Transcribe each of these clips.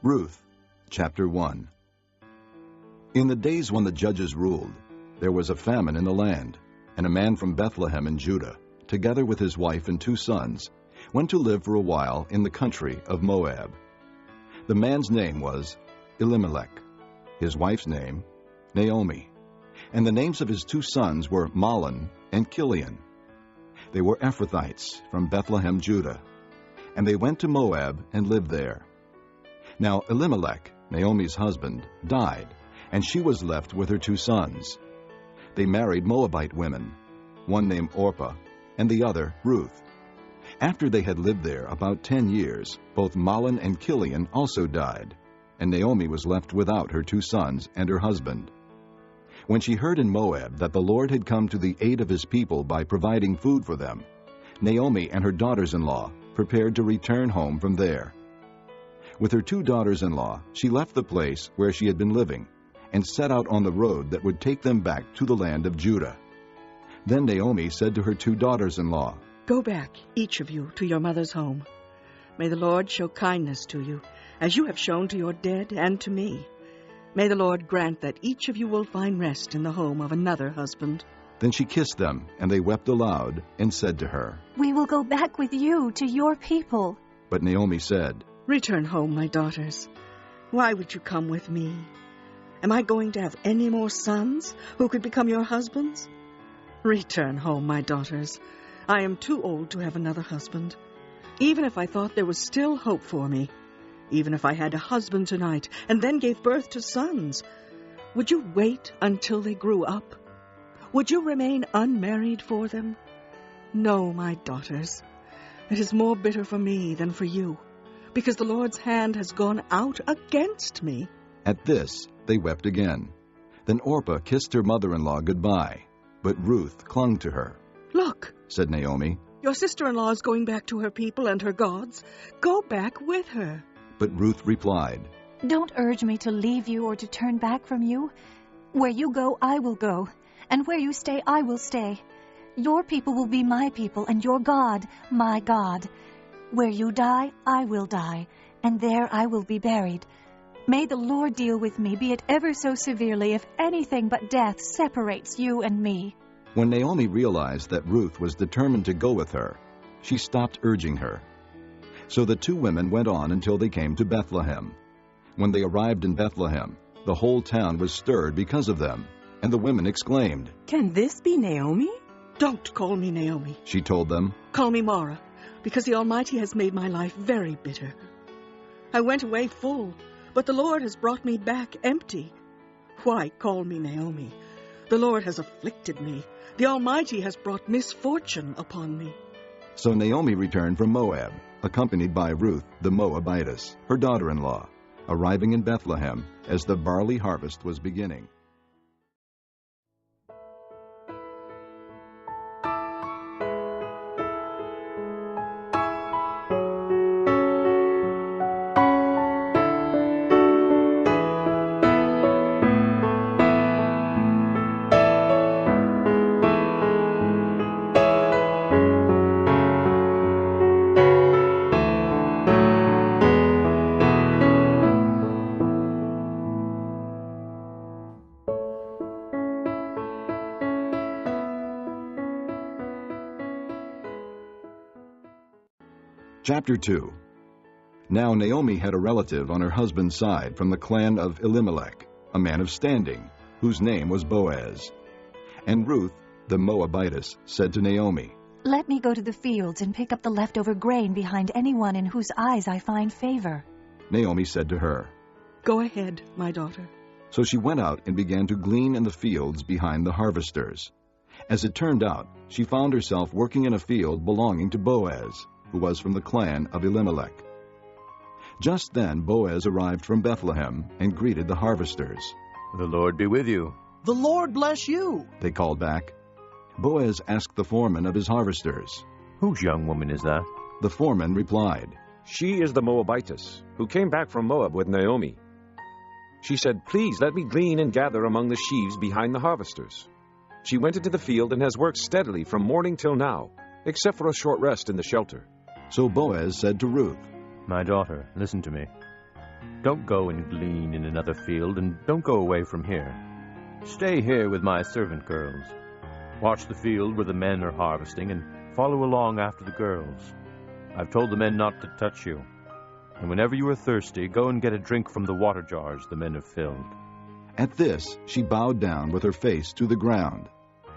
Ruth, chapter 1. In the days when the judges ruled, there was a famine in the land, and a man from Bethlehem in Judah, together with his wife and 2 sons, went to live for a while in the country of Moab. The man's name was Elimelech, his wife's name Naomi, and the names of his 2 sons were Mahlon and Chilion. They were Ephrathites from Bethlehem, Judah, and they went to Moab and lived there. Now Elimelech, Naomi's husband, died, and she was left with her 2 sons. They married Moabite women, one named Orpah, and the other Ruth. After they had lived there about 10 years, both Mahlon and Chilion also died, and Naomi was left without her 2 sons and her husband. When she heard in Moab that the Lord had come to the aid of his people by providing food for them, Naomi and her daughters-in-law prepared to return home from there. With her 2 daughters-in-law, she left the place where she had been living and set out on the road that would take them back to the land of Judah. Then Naomi said to her 2 daughters-in-law, "Go back, each of you, to your mother's home. May the Lord show kindness to you, as you have shown to your dead and to me. May the Lord grant that each of you will find rest in the home of another husband." Then she kissed them, and they wept aloud and said to her, "We will go back with you to your people." But Naomi said, "Return home, my daughters. Why would you come with me? Am I going to have any more sons who could become your husbands? Return home, my daughters. I am too old to have another husband. Even if I thought there was still hope for me, even if I had a husband tonight and then gave birth to sons, would you wait until they grew up? Would you remain unmarried for them? No, my daughters. It is more bitter for me than for you, because the Lord's hand has gone out against me." At this they wept again. Then Orpah kissed her mother-in-law goodbye, but Ruth clung to her. "Look," said Naomi. "your sister-in-law is going back to her people and her gods. Go back with her." But Ruth replied, "Don't urge me to leave you or to turn back from you. Where you go, I will go, and where you stay, I will stay. Your people will be my people, and your God, my God. Where you die, I will die, and there I will be buried. May the Lord deal with me, be it ever so severely, if anything but death separates you and me." When Naomi realized that Ruth was determined to go with her, she stopped urging her. So the 2 women went on until they came to Bethlehem. When they arrived in Bethlehem, the whole town was stirred because of them, and the women exclaimed, "Can this be Naomi?" "Don't call me Naomi. she told them. Call me Mara, because the Almighty has made my life very bitter. I went away full, but the Lord has brought me back empty. Why call me Naomi? The Lord has afflicted me. The Almighty has brought misfortune upon me." So Naomi returned from Moab, accompanied by Ruth the Moabitess, her daughter-in-law, arriving in Bethlehem as the barley harvest was beginning. Chapter 2. Now Naomi had a relative on her husband's side from the clan of Elimelech, a man of standing, whose name was Boaz. And Ruth, the Moabitess, said to Naomi, "Let me go to the fields and pick up the leftover grain behind anyone in whose eyes I find favor." Naomi said to her, "Go ahead, my daughter." So she went out and began to glean in the fields behind the harvesters. As it turned out, she found herself working in a field belonging to Boaz, who was from the clan of Elimelech. Just then Boaz arrived from Bethlehem and greeted the harvesters. "The Lord be with you." "The Lord bless you," they called back. Boaz asked the foreman of his harvesters. "Whose young woman is that?" The foreman replied, "She is the Moabitess, who came back from Moab with Naomi. She said, 'Please let me glean and gather among the sheaves behind the harvesters.' She went into the field and has worked steadily from morning till now, except for a short rest in the shelter." So Boaz said to Ruth, "My daughter, listen to me. Don't go and glean in another field, and don't go away from here. Stay here with my servant girls. Watch the field where the men are harvesting, and follow along after the girls. I've told the men not to touch you. And whenever you are thirsty, go and get a drink from the water jars the men have filled." At this, she bowed down with her face to the ground.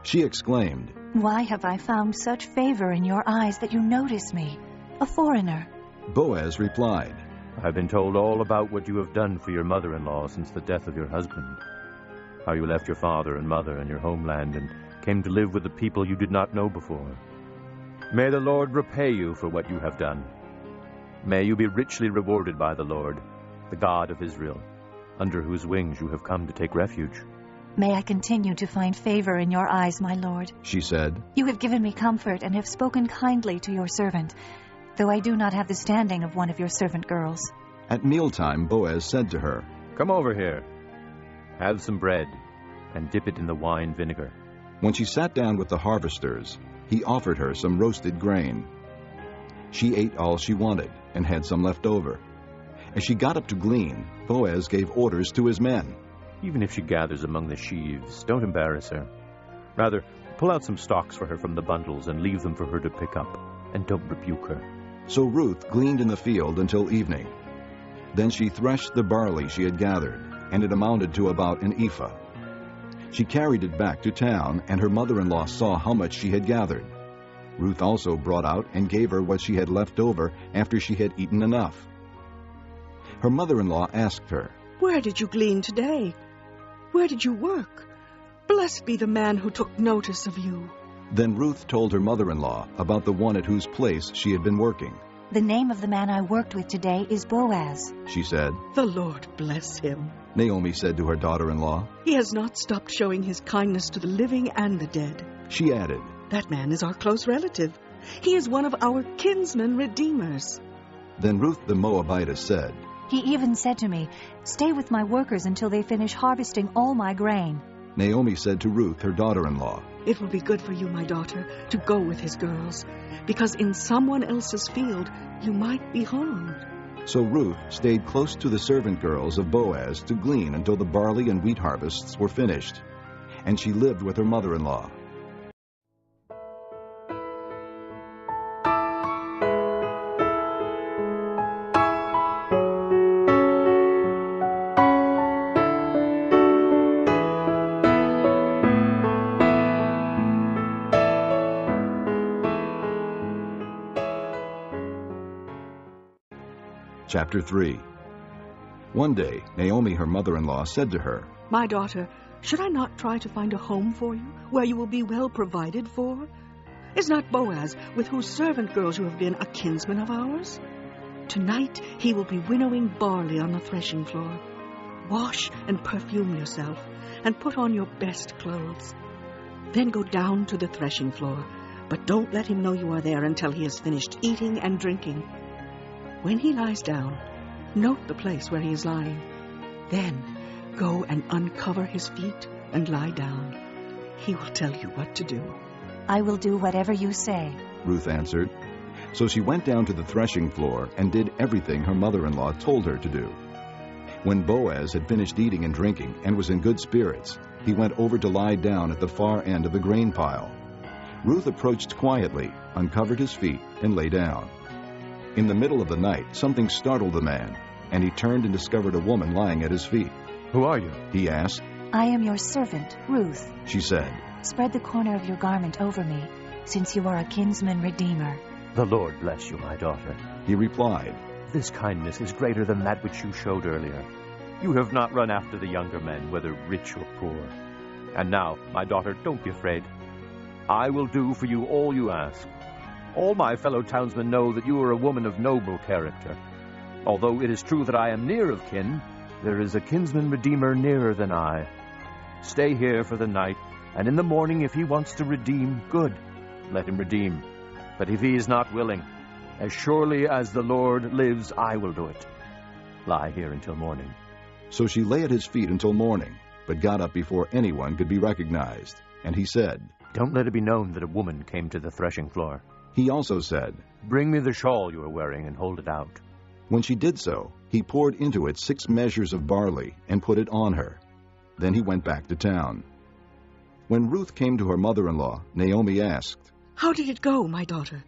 She exclaimed, Why have I found such favor in your eyes that you notice me, a foreigner? Boaz replied, I've been told all about what you have done for your mother-in-law since the death of your husband. How you left your father and mother and your homeland and came to live with the people you did not know before. May the Lord repay you for what you have done. May you be richly rewarded by the Lord, the God of Israel, under whose wings you have come to take refuge. May I continue to find favor in your eyes, my lord. she said. You have given me comfort and have spoken kindly to your servant, though I do not have the standing of one of your servant girls. At mealtime, Boaz said to her, Come over here. Have some bread and dip it in the wine vinegar. When she sat down with the harvesters, he offered her some roasted grain. She ate all she wanted and had some left over. As she got up to glean, Boaz gave orders to his men. Even if she gathers among the sheaves, don't embarrass her. Rather, pull out some stalks for her from the bundles and leave them for her to pick up, and don't rebuke her. So Ruth gleaned in the field until evening. Then she threshed the barley she had gathered, and it amounted to about an ephah. She carried it back to town, and her mother-in-law saw how much she had gathered. Ruth also brought out and gave her what she had left over after she had eaten enough. Her mother-in-law asked her, Where did you glean today? Where did you work? Blessed be the man who took notice of you. Then Ruth told her mother-in-law about the one at whose place she had been working. The name of the man I worked with today is Boaz. She said. The Lord bless him. Naomi said to her daughter-in-law. He has not stopped showing his kindness to the living and the dead. She added, That man is our close relative. He is one of our kinsman redeemers. Then Ruth the Moabitess said, He even said to me, Stay with my workers until they finish harvesting all my grain. Naomi said to Ruth, her daughter-in-law, It will be good for you, my daughter, to go with his girls, because in someone else's field you might be harmed. So Ruth stayed close to the servant girls of Boaz to glean until the barley and wheat harvests were finished, and she lived with her mother-in-law. Chapter 3. One day, Naomi, her mother-in-law, said to her, My daughter, should I not try to find a home for you, where you will be well provided for? Is not Boaz, with whose servant girls you have been, a kinsman of ours? Tonight he will be winnowing barley on the threshing floor. Wash and perfume yourself, and put on your best clothes. Then go down to the threshing floor, but don't let him know you are there until he has finished eating and drinking. When he lies down, note the place where he is lying. Then go and uncover his feet and lie down. He will tell you what to do. I will do whatever you say. Ruth answered. So she went down to the threshing floor and did everything her mother-in-law told her to do. When Boaz had finished eating and drinking and was in good spirits, he went over to lie down at the far end of the grain pile. Ruth approached quietly, uncovered his feet, and lay down. In the middle of the night, something startled the man, and he turned and discovered a woman lying at his feet. Who are you? He asked. I am your servant, Ruth. She said. Spread the corner of your garment over me, since you are a kinsman redeemer. The Lord bless you, my daughter. He replied. This kindness is greater than that which you showed earlier. You have not run after the younger men, whether rich or poor. And now, my daughter, don't be afraid. I will do for you all you ask. All my fellow townsmen know that you are a woman of noble character. Although it is true that I am near of kin, there is a kinsman redeemer nearer than I. Stay here for the night, and in the morning if he wants to redeem, good, let him redeem. But if he is not willing, as surely as the Lord lives, I will do it. Lie here until morning. So she lay at his feet until morning, but got up before anyone could be recognized. And he said, Don't let it be known that a woman came to the threshing floor. He also said, Bring me the shawl you are wearing and hold it out. When she did so, he poured into it 6 measures of barley and put it on her. Then he went back to town. When Ruth came to her mother-in-law, Naomi asked, "How did it go, my daughter?"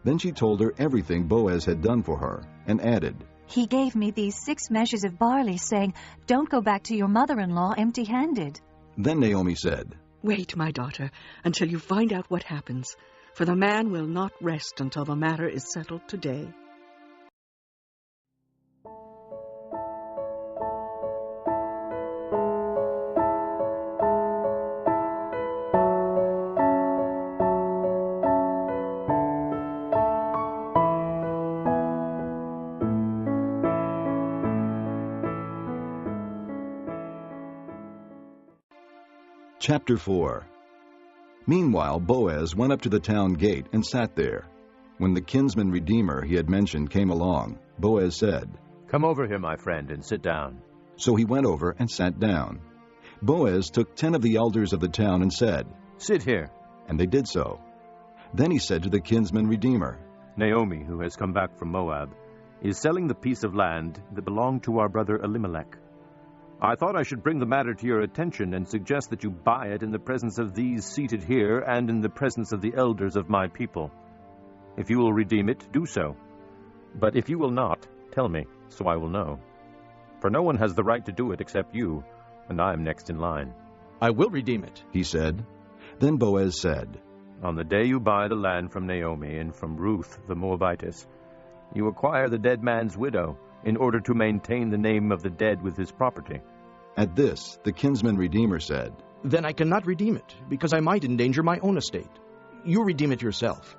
Then she told her everything Boaz had done for her, and added, He gave me these 6 measures of barley, saying, Don't go back to your mother-in-law empty-handed. Then Naomi said, "Wait, my daughter, until you find out what happens, for the man will not rest until the matter is settled today." Chapter 4. Meanwhile, Boaz went up to the town gate and sat there. When the kinsman redeemer he had mentioned came along, Boaz said, Come over here, my friend, and sit down. So he went over and sat down. Boaz took 10 of the elders of the town and said, Sit here. And they did so. Then he said to the kinsman redeemer, Naomi, who has come back from Moab, is selling the piece of land that belonged to our brother Elimelech. I thought I should bring the matter to your attention and suggest that you buy it in the presence of these seated here and in the presence of the elders of my people. If you will redeem it, do so. But if you will not, tell me, so I will know. For no one has the right to do it except you, and I am next in line. I will redeem it, he said. Then Boaz said, On the day you buy the land from Naomi and from Ruth the Moabitess, you acquire the dead man's widow in order to maintain the name of the dead with his property. At this, the kinsman redeemer said, Then I cannot redeem it, because I might endanger my own estate. You redeem it yourself.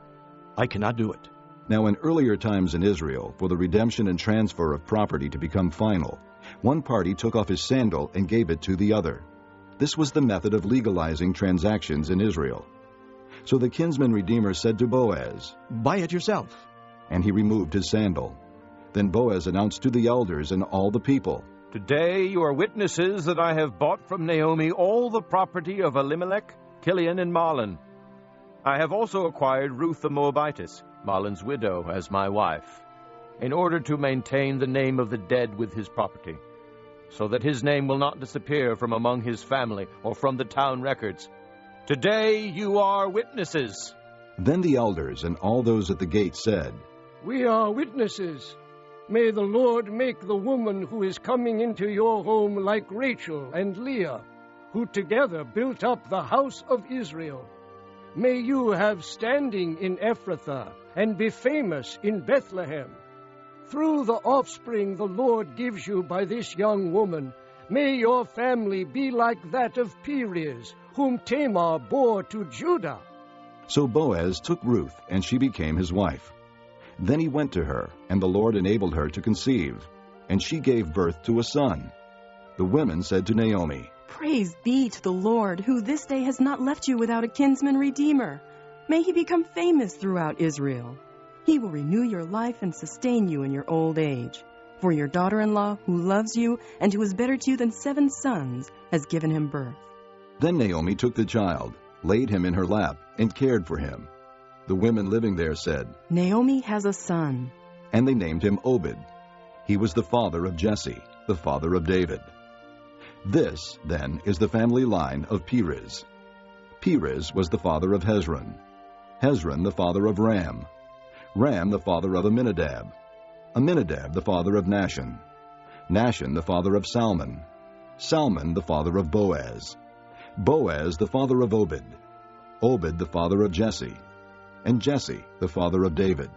I cannot do it. Now in earlier times in Israel, for the redemption and transfer of property to become final, one party took off his sandal and gave it to the other. This was the method of legalizing transactions in Israel. So the kinsman redeemer said to Boaz, Buy it yourself. And he removed his sandal. Then Boaz announced to the elders and all the people, Today you are witnesses that I have bought from Naomi all the property of Elimelech, Kilion, and Mahlon. I have also acquired Ruth the Moabitess, Mahlon's widow, as my wife, in order to maintain the name of the dead with his property, so that his name will not disappear from among his family or from the town records. Today you are witnesses. Then the elders and all those at the gate said, We are witnesses. May the Lord make the woman who is coming into your home like Rachel and Leah, who together built up the house of Israel. May you have standing in Ephrathah and be famous in Bethlehem. Through the offspring the Lord gives you by this young woman, may your family be like that of Perez, whom Tamar bore to Judah. So Boaz took Ruth, and she became his wife. Then he went to her, and the Lord enabled her to conceive, and she gave birth to a son. The women said to Naomi, Praise be to the Lord, who this day has not left you without a kinsman redeemer. May he become famous throughout Israel. He will renew your life and sustain you in your old age. For your daughter-in-law, who loves you and who is better to you than 7 sons, has given him birth. Then Naomi took the child, laid him in her lap, and cared for him. The women living there said, Naomi has a son. And they named him Obed. He was the father of Jesse, the father of David. This, then, is the family line of Perez. Perez was the father of Hezron. Hezron the father of Ram. Ram the father of Amminadab. Amminadab the father of Nahshon. Nahshon the father of Salmon. Salmon the father of Boaz. Boaz the father of Obed. Obed the father of Jesse. And Jesse the father of David.